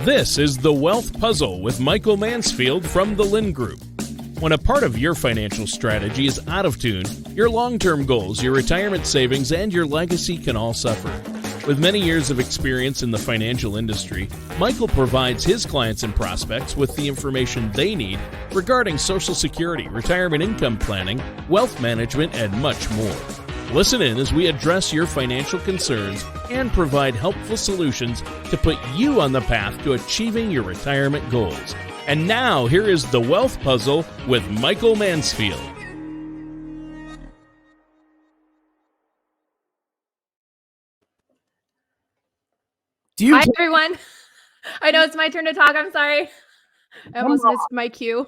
This is The Wealth Puzzle with Michael Mansfield from the Lynn Group. When a part of your financial strategy is out of tune, your long-term goals, your retirement savings, and your legacy can all suffer. With many years of experience in the financial industry, Michael provides his clients and prospects with the information they need regarding Social Security, retirement income planning, wealth management, and much more. Listen in as we address your financial concerns and provide helpful solutions to put you on the path to achieving your retirement goals. And now, here is The Wealth Puzzle with Michael Mansfield. Hi, everyone. I know it's my turn to talk. I'm sorry. I almost missed my cue.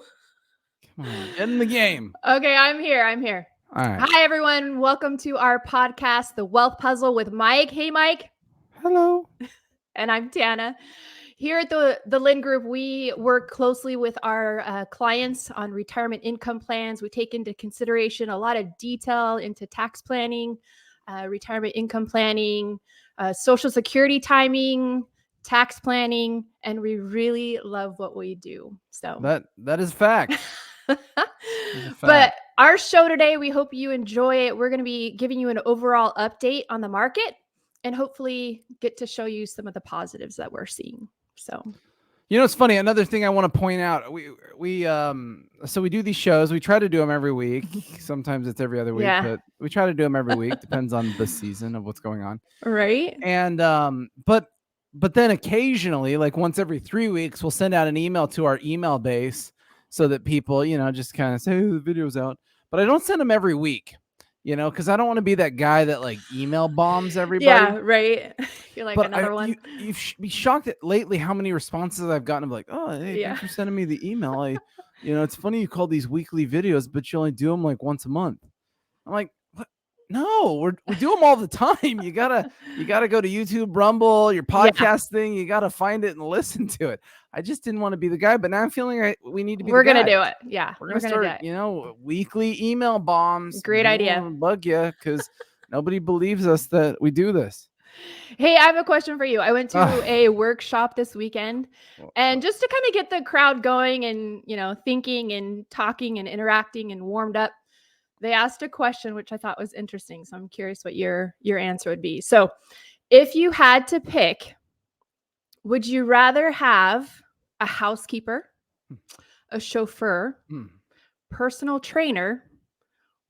Come on, get in the game. Okay, I'm here. All right. Hi, everyone. Welcome to our podcast, The Wealth Puzzle with Mike. Hey, Mike. Hello. And I'm Tana. Here at the Lynn Group, we work closely with our clients on retirement income plans. We take into consideration a lot of detail into tax planning, retirement income planning, Social Security timing, tax planning, and we really love what we do. So that is fact. But our show today, we hope you enjoy it. We're going to be giving you an overall update on the market and hopefully get to show you some of the positives that we're seeing. So, you know, it's funny. Another thing I want to point out, so we do these shows. We try to do them every week. Sometimes it's every other week, but we try to do them every week. Depends on the season of what's going on. Right. And, but then occasionally, like once every 3 weeks, we'll send out an email to our email base so that people, just kind of say, hey, the video's out. But I don't send them every week, because I don't want to be that guy that like email bombs everybody. Yeah, right. You're like another one. You'd be shocked at lately how many responses I've gotten of like, oh, hey, thanks for sending me the email. It's funny you call these weekly videos, but you only do them like once a month. I'm like, what? No, we do them all the time. You gotta go to YouTube, Rumble, your podcast thing. You gotta find it and listen to it. I just didn't want to be the guy, but now I'm feeling we need to be. We're gonna do it. Yeah, we're gonna start. Weekly email bombs. Great idea. Bug you because nobody believes us that we do this. Hey, I have a question for you. I went to a workshop this weekend, and just to kind of get the crowd going and thinking and talking and interacting and warmed up. They asked a question which I thought was interesting. So I'm curious what your answer would be. So if you had to pick, would you rather have a housekeeper, a chauffeur, personal trainer,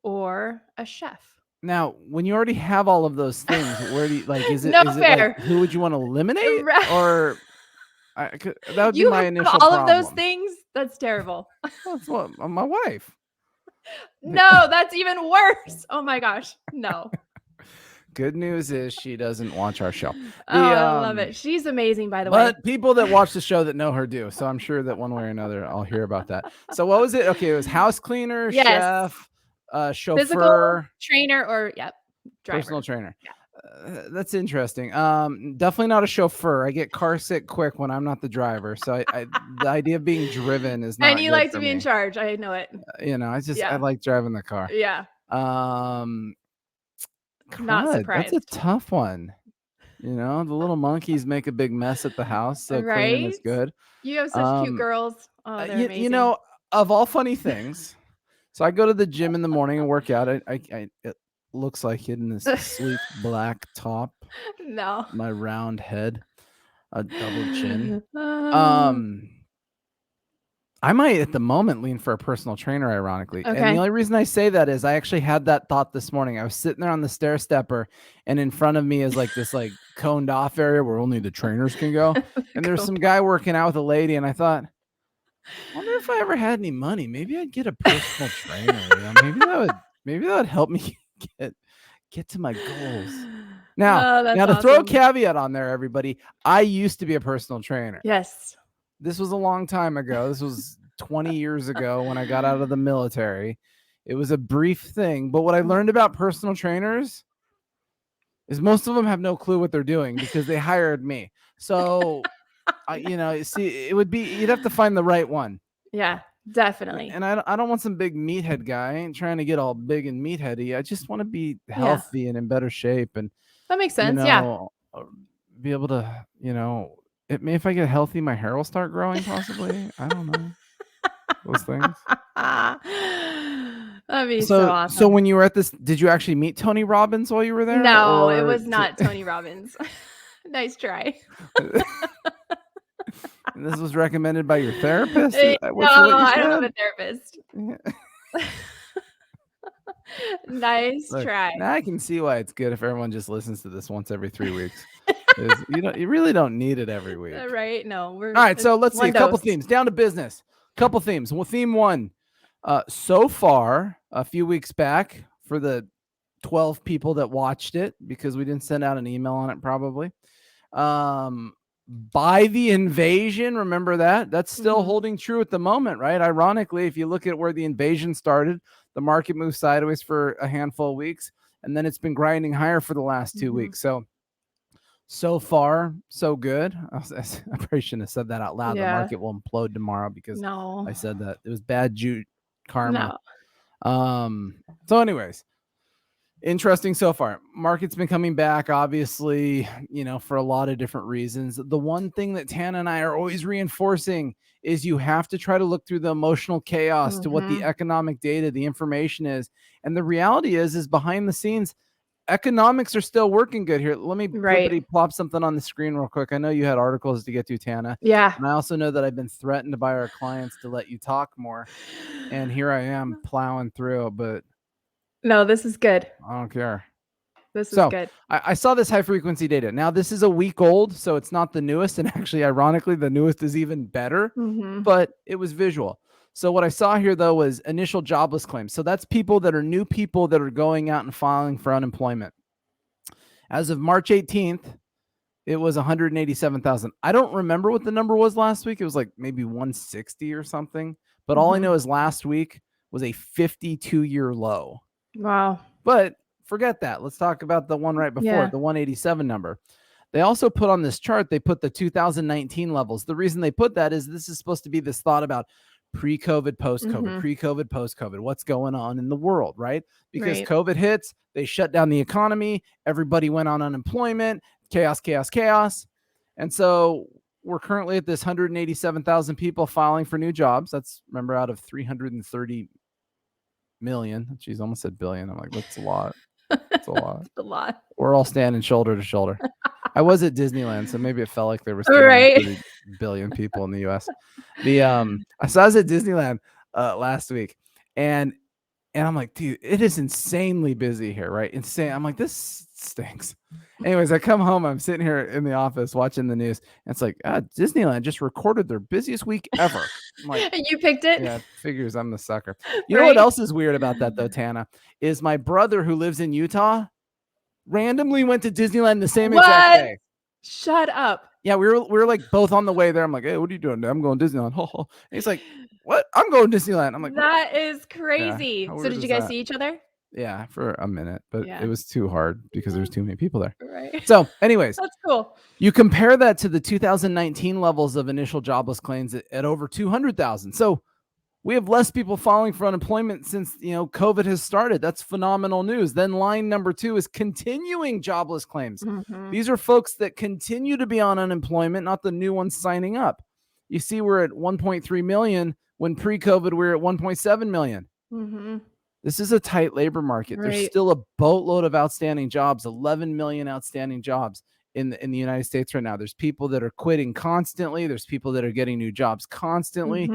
or a chef? Now, when you already have all of those things, where do you is it? No is fair. It like, who would you want to eliminate? Or that would be my initial all problem. Of those things? That's terrible. That's what my wife. No, that's even worse. Oh my gosh. No. Good news is she doesn't watch our show. I love it. She's amazing, by the way. But people that watch the show that know her do. So I'm sure that one way or another, I'll hear about that. So what was it? Okay, it was house cleaner, chef, chauffeur, physical trainer, or driver. Personal trainer. Yeah. That's interesting. Definitely not a chauffeur. I get car sick quick when I'm not the driver. So the idea of being driven is not. And you like to be in charge. I know it. I like driving the car. Yeah. Not surprised. That's a tough one. The little monkeys make a big mess at the house. So cleaning is good. You have such cute girls. Oh, they're amazing. Of all funny things. So I go to the gym in the morning and work out. It looks like it in this sleek black top. No. My round head, a double chin. I might at the moment lean for a personal trainer, ironically. Okay. And the only reason I say that is I actually had that thought this morning. I was sitting there on the stair stepper, and in front of me is like this coned off area where only the trainers can go. And there's some guy working out with a lady, and I thought, I wonder if I ever had any money. Maybe I'd get a personal trainer. Maybe that would help me get to my goals. Now to throw a caveat on there, everybody, I used to be a personal trainer. Yes. This was a long time ago. This was 20 years ago when I got out of the military. It was a brief thing. But what I learned about personal trainers is most of them have no clue what they're doing because they hired me. So, it would be, you'd have to find the right one. Yeah, definitely. And I don't want some big meathead guy. I ain't trying to get all big and meatheady. I just want to be healthy and in better shape. And that makes sense. Be able to, if I get healthy, my hair will start growing. Possibly, I don't know those things. That'd be so awesome. So when you were at this, did you actually meet Tony Robbins while you were there? No, it was not Tony Robbins. Nice try. And this was recommended by your therapist? No, I don't have a therapist. Nice try. Now I can see why it's good if everyone just listens to this once every 3 weeks. You really don't need it every week. Right? No. All right, so let's see a couple themes. Down to business. Couple themes. Well, theme 1. So far, a few weeks back, for the 12 people that watched it, because we didn't send out an email on it probably. By the invasion, remember that? That's still holding true at the moment, right? Ironically, if you look at where the invasion started, the market moved sideways for a handful of weeks, and then it's been grinding higher for the last 2 weeks. So far, so good. I probably shouldn't have said that out loud. Yeah. The market will implode tomorrow because I said that. It was bad karma. So anyways, interesting so far. Market's been coming back, obviously, for a lot of different reasons. The one thing that Tana and I are always reinforcing is you have to try to look through the emotional chaos to what the economic data, the information is. And the reality is behind the scenes, economics are still working good here. Let me plop something on the screen real quick. I know you had articles to get to, Tana. Yeah. And I also know that I've been threatened by our clients to let you talk more. And here I am plowing through, but no, this is good. I don't care. This is good. I saw this high frequency data. Now, this is a week old, so it's not the newest. And actually, ironically, the newest is even better, but it was visual. So what I saw here, though, was initial jobless claims. So that's people that are new people that are going out and filing for unemployment. As of March 18th, it was 187,000. I don't remember what the number was last week. It was like maybe 160 or something. But all I know is last week was a 52-year low. Wow. But forget that. Let's talk about the one right before it, the 187 number. They also put on this chart, they put the 2019 levels. The reason they put that is this is supposed to be this thought about pre-COVID, post-COVID, pre-COVID, post-COVID, what's going on in the world, right? Because COVID hits, they shut down the economy, everybody went on unemployment, chaos, chaos, chaos. And so we're currently at this 187,000 people filing for new jobs. That's, remember, out of 330 million. She's almost said billion. I'm like, that's a lot. That's a lot. That's a lot. We're all standing shoulder to shoulder. I was at Disneyland, so maybe it felt like there was 30 billion people in the U.S. I was at Disneyland last week, and I'm like, dude, it is insanely busy here, right? Insane. I'm like, this stinks. Anyways, I come home. I'm sitting here in the office watching the news, and it's like, Disneyland just recorded their busiest week ever. I'm like, you picked it? Yeah, figures I'm the sucker. You know what else is weird about that, though, Tana? Is my brother who lives in Utah randomly went to Disneyland the same exact day. Shut up. Yeah, we were like both on the way there. I'm like, hey, what are you doing? I'm going to Disneyland. And he's like, what? I'm going to Disneyland. I'm like, that is crazy. Yeah, so did you guys see each other? Yeah, for a minute, but it was too hard because there's too many people there. Right. So anyways, that's cool. You compare that to the 2019 levels of initial jobless claims at over 200,000. So we have less people filing for unemployment since, COVID has started. That's phenomenal news. Then line number 2 is continuing jobless claims. These are folks that continue to be on unemployment, not the new ones signing up. You see, we're at 1.3 million when pre-COVID we were at 1.7 million. This is a tight labor market. There's still a boatload of outstanding jobs, 11 million outstanding jobs in the United States right now. There's people that are quitting constantly. There's people that are getting new jobs constantly.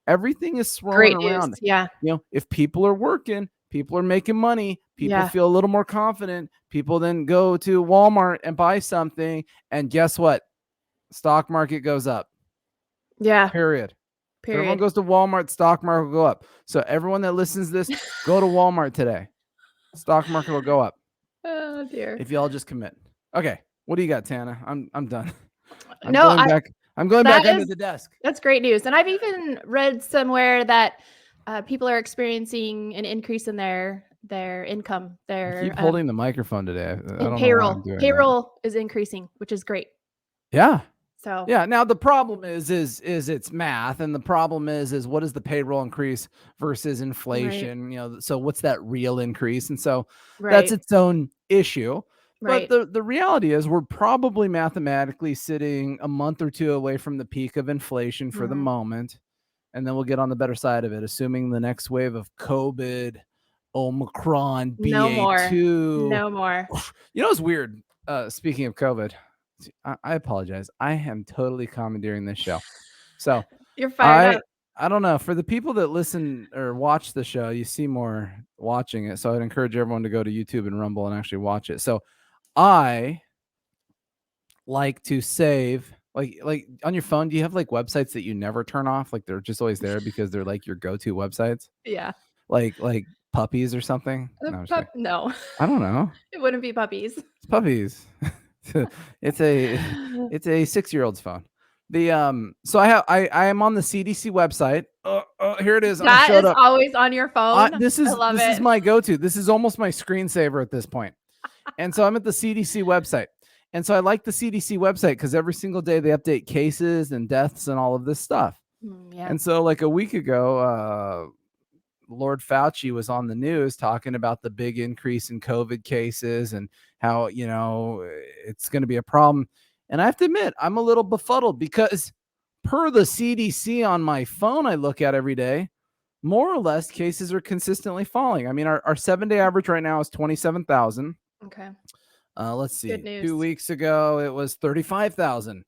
Everything is swirling around. News. Yeah. If people are working, people are making money, people feel a little more confident. People then go to Walmart and buy something. And guess what? Stock market goes up. Yeah. Period. If everyone goes to Walmart, stock market will go up. So everyone that listens to this, go to Walmart today. Stock market will go up. Oh dear. If y'all just commit. Okay. What do you got, Tana? I'm done. I'm going back under the desk. That's great news. And I've even read somewhere that people are experiencing an increase in their income. I keep holding the microphone today. I don't know payroll is increasing, which is great. Yeah. So now the problem is it's math, and the problem is what is the payroll increase versus inflation? So what's that real increase? And so that's its own issue. Right. But the reality is we're probably mathematically sitting a month or two away from the peak of inflation for the moment. And then we'll get on the better side of it, assuming the next wave of COVID, Omicron, BA2. No more. You know what's weird? Speaking of COVID, I apologize. I am totally commandeering this show. So you're fired up. I don't know. For the people that listen or watch the show, you see more watching it. So I'd encourage everyone to go to YouTube and Rumble and actually watch it. So I like to save like on your phone. Do you have like websites that you never turn off? Like they're just always there because they're like your go-to websites. Yeah. Like puppies or something. No. I don't know. It wouldn't be puppies. It's puppies. it's a 6-year-old's phone. So I am on the CDC website. Here it is. That is always on your phone. This is my go-to. This is almost my screensaver at this point. And so I'm at the CDC website. And so I like the CDC website because every single day they update cases and deaths and all of this stuff. Yeah. And so like a week ago, Lord Fauci was on the news talking about the big increase in COVID cases and how, it's going to be a problem. And I have to admit, I'm a little befuddled because per the CDC on my phone I look at every day, more or less cases are consistently falling. I mean, our 7-day average right now is 27,000. Okay. Let's see. Good news. 2 weeks ago, it was 35,000.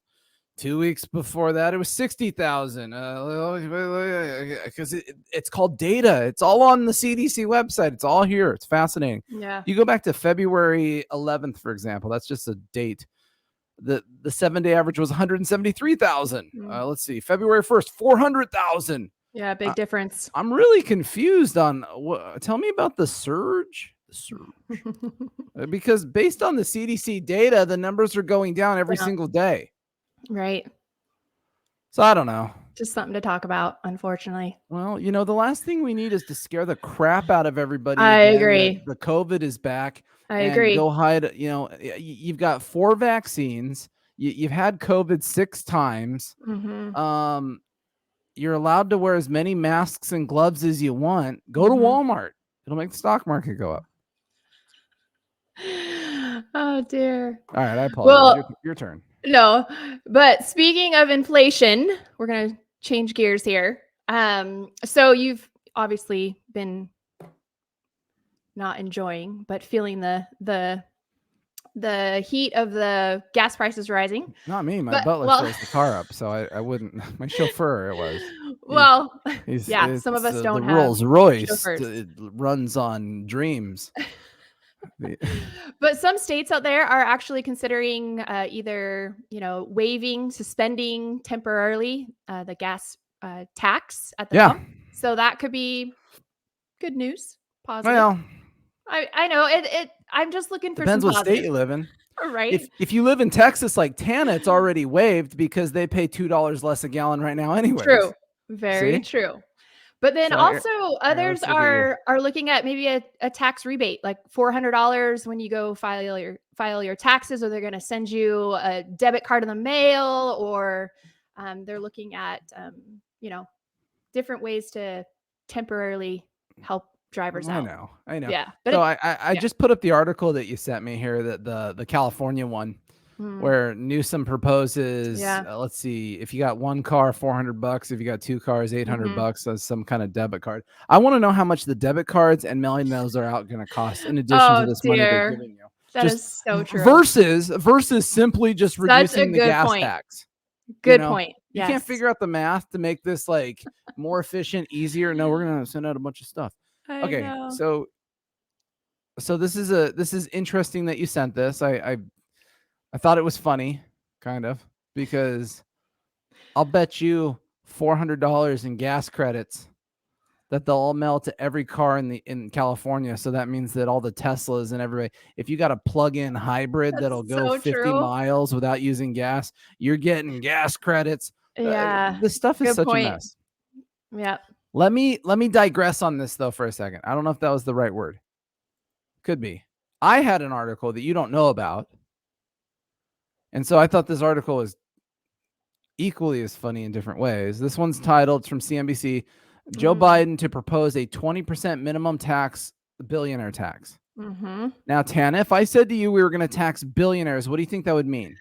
2 weeks before that, it was 60,000. Because it's called data. It's all on the CDC website. It's all here. It's fascinating. Yeah. You go back to February 11th, for example. That's just a date. The 7-day average was 173,000. Let's see. February 1st, 400,000. Yeah, big difference. I'm really confused on tell me about the surge. Because based on the CDC data, the numbers are going down every single day. Right. So I don't know. Just something to talk about, unfortunately. Well, the last thing we need is to scare the crap out of everybody. I agree. The COVID is back. I agree. Go hide. You've got 4 vaccines. You've had COVID 6 times. You're allowed to wear as many masks and gloves as you want. Go to Walmart. It'll make the stock market go up. Oh, dear. All right. I apologize. Well, your turn. No, but speaking of inflation, we're going to change gears here. So you've obviously been not enjoying, but feeling the heat of the gas prices rising. Not me. My butler fills the car up, so I wouldn't. My chauffeur, it was. Well, some of us don't have Rolls Royce. chauffeurs. It runs on dreams. But some states out there are actually considering either, suspending temporarily the gas tax at the pump. So that could be good news. Positive. Well, I know it. I'm just looking for depends some what state you live in. Right. If you live in Texas like Tana, it's already waived because they pay $2 less a gallon right now anyway. True. Very true. But then also others are looking at maybe a tax rebate, like $400 when you go file your taxes, or they're going to send you a debit card in the mail, or they're looking at, different ways to temporarily help drivers out. I know. Yeah. But so I just put up the article that you sent me here, that the California one, where Newsom proposes, let's see, if you got 1 car, $400. If you got 2 cars, $800 as some kind of debit card. I want to know how much the debit cards and mailing those are out going to cost in addition to this money they're giving you. That is so true. Versus simply just reducing the gas tax. Good point. You can't figure out the math to make this like more efficient, easier. No, we're going to send out a bunch of stuff. Okay. So this is interesting that you sent this. I thought it was funny, kind of, because I'll bet you $400 in gas credits that they'll all mail to every car in California. So that means that all the Teslas and everybody, if you got a plug-in hybrid that'll go 50 miles without using gas, you're getting gas credits. Yeah. This stuff is such a mess. Yeah. Let me digress on this though for a second. I don't know if that was the right word. Could be. I had an article that you don't know about. And so I thought this article was equally as funny in different ways. This one's titled, it's from CNBC, Joe Biden to propose a 20% minimum tax, billionaire tax. Mm-hmm. Now, Tana, if I said to you we were going to tax billionaires, what do you think that would mean?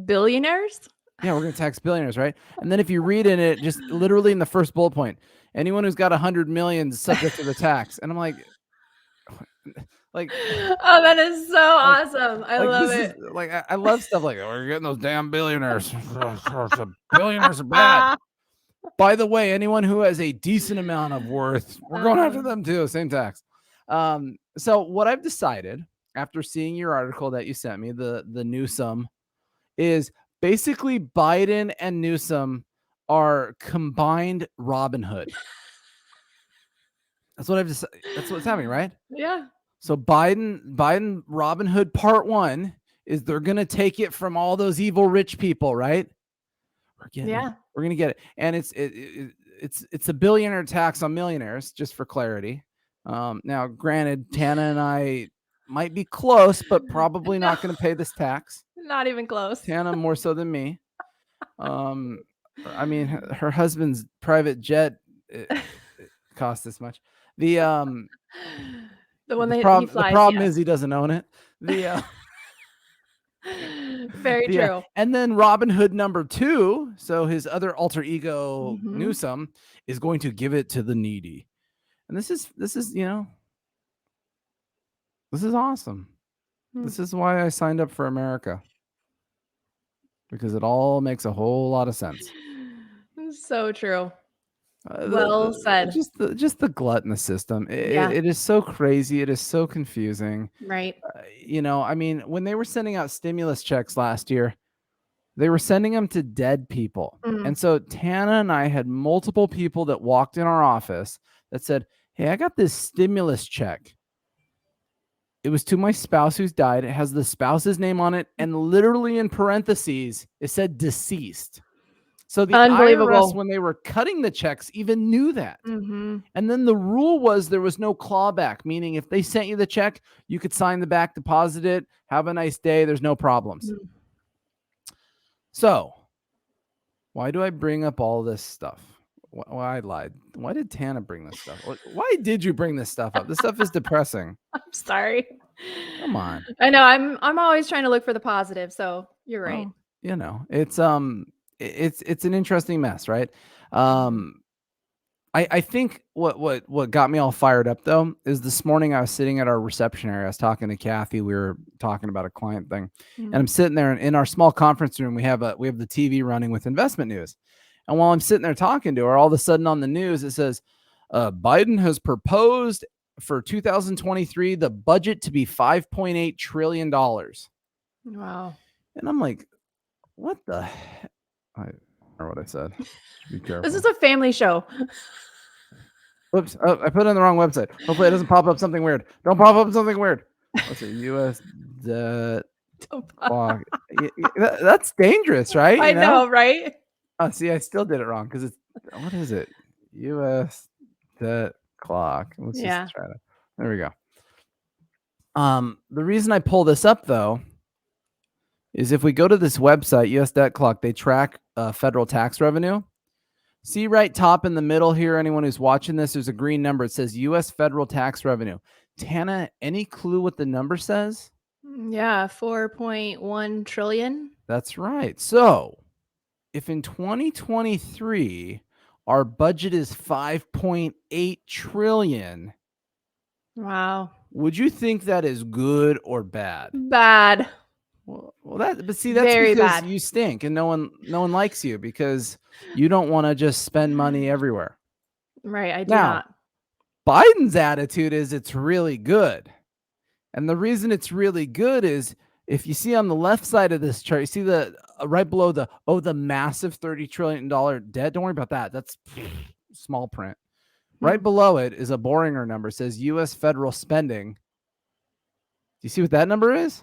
Billionaires? Yeah, we're going to tax billionaires, right? And then if you read in it, just literally in the first bullet point, anyone who's got 100 million is subject to the tax. And I'm like, oh, that is so awesome. I love it. I love stuff like that. We're getting those damn billionaires. Billionaires are bad. By the way, anyone who has a decent amount of worth, we're going after them too. Same tax. So what I've decided after seeing your article that you sent me, the Newsom, is basically Biden and Newsom are combined Robin Hood. That's what I've decided. That's what's happening, right? Yeah. So Biden Robin Hood part 1 is they're gonna take it from all those evil rich people, right? We're gonna get it, and it's a billionaire tax on millionaires, just for clarity. Now, granted, Tana and I might be close, but probably not going to pay this tax. Not even close. Tana more so than me. I mean, her husband's private jet it costs this much. The problem is he doesn't own it. Very true. And then Robin Hood number 2, so his other alter ego Newsom, is going to give it to the needy. And this is this is awesome. This is why I signed up for America, because it all makes a whole lot of sense. So true. Well said. Just the glut in the system. It is so crazy. It is so confusing. Right. I mean, when they were sending out stimulus checks last year, they were sending them to dead people. And so Tana and I had multiple people that walked in our office that said, "Hey, I got this stimulus check. It was to my spouse who's died. It has the spouse's name on it. And literally in parentheses, it said deceased." So the IRS, when they were cutting the checks, even knew that. And then the rule was there was no clawback, meaning if they sent you the check, you could sign the back, deposit it, have a nice day. There's no problems. So why do I bring up all this stuff? Well, I lied. Why did Tana bring this stuff? Why did you bring this stuff up? This stuff is depressing. I'm sorry. Come on. I know. I'm always trying to look for the positive. So you're right. Well, it's an interesting mess, right? I think what got me all fired up though is this morning I was sitting at our reception area. I was talking to Kathy. We were talking about a client thing, and I'm sitting there in our small conference room. We have the TV running with investment news, and while I'm sitting there talking to her, all of a sudden on the news it says, Biden has proposed for 2023 the budget to be $5.8 trillion. Wow! And I'm like, what the heck? I don't know what I said. Be careful. This is a family show. Oops. Oh, I put it on the wrong website. Hopefully it doesn't pop up something weird. Don't pop up something weird. What's it? U.S. debt clock. That's dangerous, right? I know, right? Oh, see, I still did it wrong because it's, what is it? U.S. debt clock. Let's just try to. There we go. The reason I pull this up though is if we go to this website, US Debt Clock, they track federal tax revenue. See right top in the middle here, anyone who's watching this, there's a green number. It says U.S. federal tax revenue. Tana, any clue what the number says? Yeah, 4.1 trillion. That's right. So if in 2023, our budget is 5.8 trillion. Wow. Would you think that is good or bad? Bad. Well, that's very because bad. You stink and no one likes you because you don't want to just spend money everywhere. Right. I do not. Biden's attitude is it's really good. And the reason it's really good is if you see on the left side of this chart, you see the right below the massive $30 trillion debt. Don't worry about that. That's small print. Right below it is a boringer number. It says U.S. federal spending. Do you see what that number is?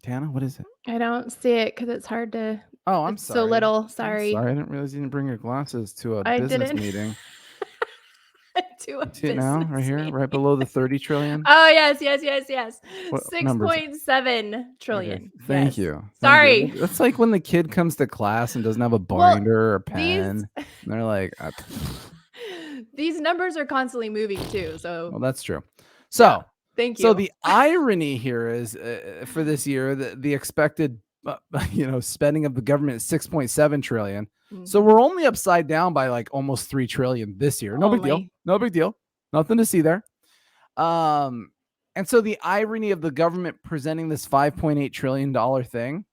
Tana, what is it? I don't see it because it's hard to. Oh, I'm sorry. So little. Sorry. I didn't realize you didn't bring your glasses to a business meeting. See it now, right here, right below the 30 trillion. Oh yes. 6.7 trillion. Okay. Thank you. Sorry. That's like when the kid comes to class and doesn't have a binder or a pen. And they're like, These numbers are constantly moving too. So well, that's true. So yeah, thank you. So the irony here is for this year, the expected spending of the government is 6.7 trillion. So we're only upside down by like almost 3 trillion this year. No big deal. No big deal. Nothing to see there. And so the irony of the government presenting this $5.8 trillion thing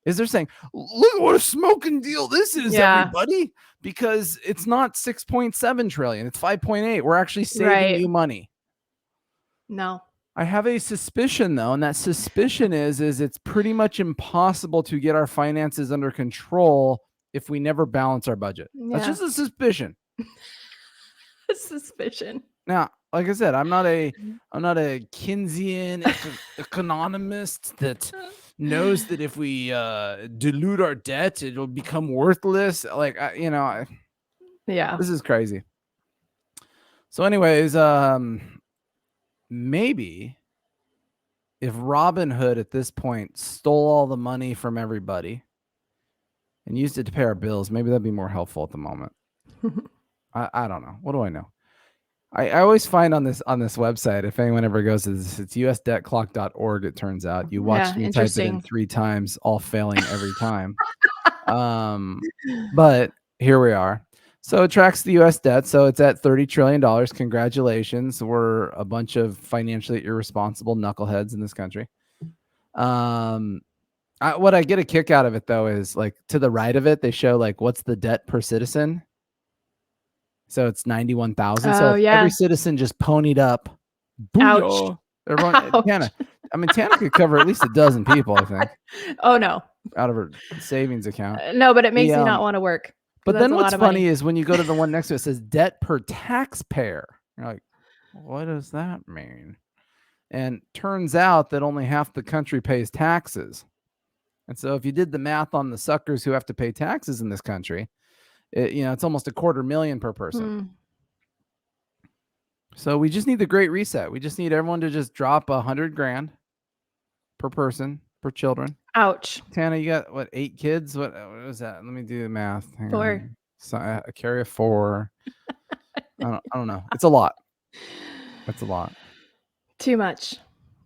is they're saying, look at what a smoking deal this is, everybody, because it's not 6.7 trillion. It's 5.8. We're actually saving you money. No. I have a suspicion, though, and that suspicion is it's pretty much impossible to get our finances under control if we never balance our budget. Yeah. That's just a suspicion. A suspicion. Now, like I said, I'm not a Keynesian economist that knows that if we dilute our debt, it'll become worthless. Like, yeah, this is crazy. So, anyways, maybe if Robin Hood at this point stole all the money from everybody and used it to pay our bills, maybe that'd be more helpful at the moment. I don't know. What do I know? I always find on this website, if anyone ever goes to this, it's usdebtclock.org. It turns out you watch me type it in 3 times, all failing every time. But here we are. So it tracks the U.S. debt. So it's at $30 trillion. Congratulations. We're a bunch of financially irresponsible knuckleheads in this country. What I get a kick out of it, though, is like to the right of it, they show like what's the debt per citizen. So it's 91,000. So every citizen just ponied up. Ouch. Everyone, ouch. Tana could cover at least a dozen people, I think. Oh, no. Out of her savings account. No, but it makes me not want to work. But then what's funny is when you go to the one next to it, it says debt per taxpayer. You're like, what does that mean? And turns out that only half the country pays taxes. And so if you did the math on the suckers who have to pay taxes in this country, it's almost $250,000 per person. So we just need the Great Reset. We just need everyone to just drop $100,000 per person, per children. Ouch. Tana, you got what, 8 kids? What was that? Let me do the math. Hang 4. on. So I carry a 4. I don't know. It's a lot. That's a lot. Too much.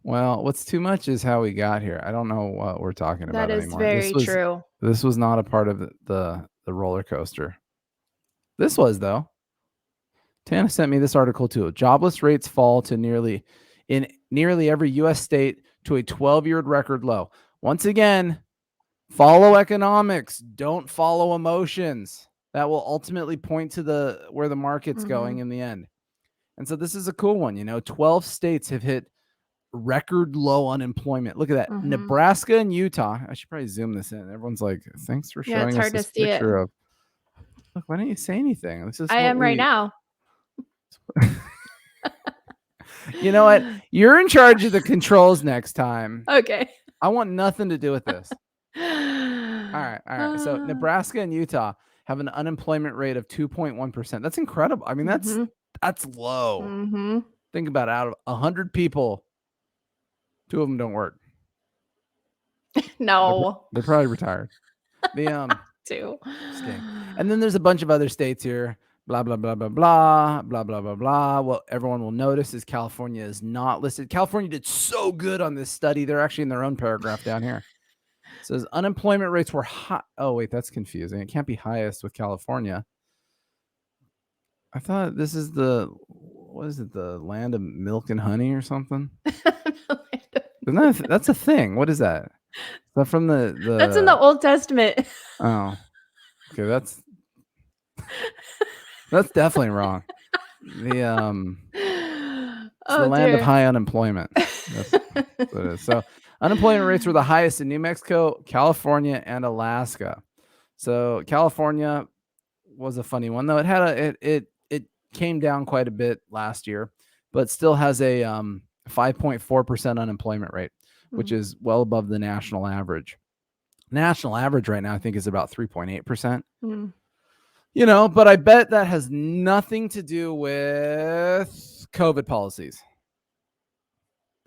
Well, what's too much is how we got here. I don't know what we're talking about anymore. That is very true. This was not a part of the roller coaster. This was, though. Tana sent me this article too. Jobless rates fall to nearly every U.S. state to a 12-year record low. Once again, follow economics. Don't follow emotions. That will ultimately point to where the market's going in the end. And so this is a cool one. 12 states have hit record low unemployment. Look at that. Nebraska and Utah. I should probably zoom this in. Everyone's like, thanks for showing us this picture of. Look, why don't you say anything? I am right now. You know what? You're in charge of the controls next time. Okay. I want nothing to do with this. All right. So Nebraska and Utah have an unemployment rate of 2.1%. That's incredible. I mean, that's low. Think about it. Out of 100 people, 2 of them don't work. No. They're probably retired. The 2. And then there's a bunch of other states here. Blah, blah, blah, blah, blah, blah, blah, blah, blah. What everyone will notice is California is not listed. California did so good on this study. They're actually in their own paragraph down here. It says unemployment rates were high. Oh, wait, that's confusing. It can't be highest with California. I thought this is the land of milk and honey or something? That's a thing. What is that? Is that from the That's in the Old Testament. Oh, okay. That's definitely wrong. The land of high unemployment. That's what it is. So unemployment rates were the highest in New Mexico, California, and Alaska. So California was a funny one, though. It had it came down quite a bit last year, but still has a 5.4% unemployment rate, which is well above the national average. National average right now, I think, is about 3.8%. But I bet that has nothing to do with COVID policies.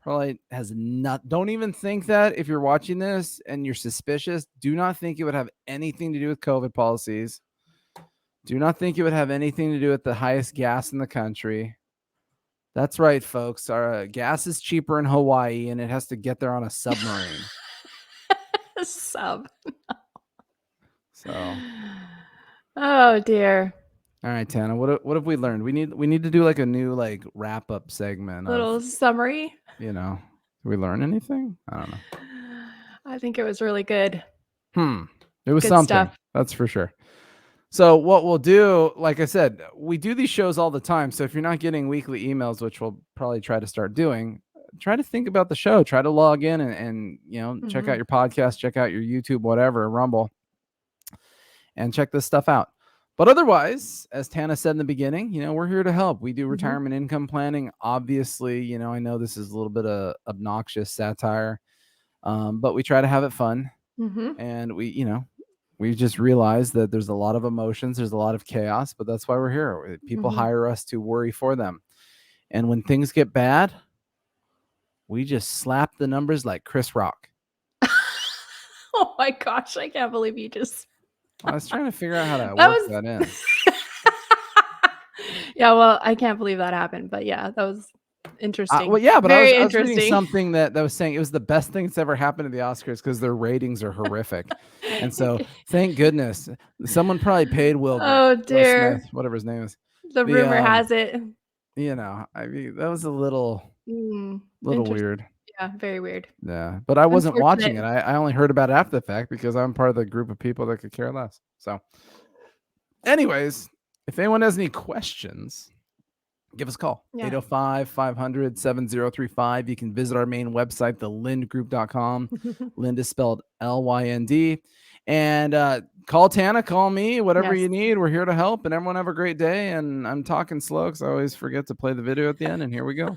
Probably has not. Don't even think that if you're watching this and you're suspicious, do not think it would have anything to do with COVID policies. Do not think it would have anything to do with the highest gas in the country. That's right, folks. Our gas is cheaper in Hawaii, and it has to get there on a submarine. A sub. So. Oh dear. All right, Tana. What have we learned? We need to do like a new like wrap up segment. Little summary. Did we learn anything? I don't know. I think it was really good. It was good something. Stuff. That's for sure. So what we'll do, like I said, we do these shows all the time. So if you're not getting weekly emails, which we'll probably try to start doing, try to think about the show. Try to log in and check out your podcast, check out your YouTube, whatever, Rumble, and check this stuff out. But otherwise, as Tana said in the beginning, we're here to help. We do retirement income planning. Obviously, I know this is a little bit of obnoxious satire, but we try to have it fun. And we just realized that there's a lot of emotions. There's a lot of chaos, but that's why we're here. People hire us to worry for them. And when things get bad, we just slap the numbers like Chris Rock. Oh my gosh. I can't believe you just... I was trying to figure out how to work that in. Yeah, well, I can't believe that happened, but yeah, that was interesting. But Very I was reading something that was saying it was the best thing that's ever happened to the Oscars because their ratings are horrific. And so thank goodness someone probably paid Will. Oh dear. Will Smith, whatever his name is. The rumor has it. I mean, that was a little weird. Yeah, very weird. Yeah, but I wasn't watching it. I only heard about it after the fact because I'm part of the group of people that could care less. So anyways, if anyone has any questions, give us a call. 805-500-7035. You can visit our main website, thelindgroup.com. Lind is spelled Lynd. And call Tana, call me, whatever you need. We're here to help, and everyone have a great day. And I'm talking slow because I always forget to play the video at the end, and here we go.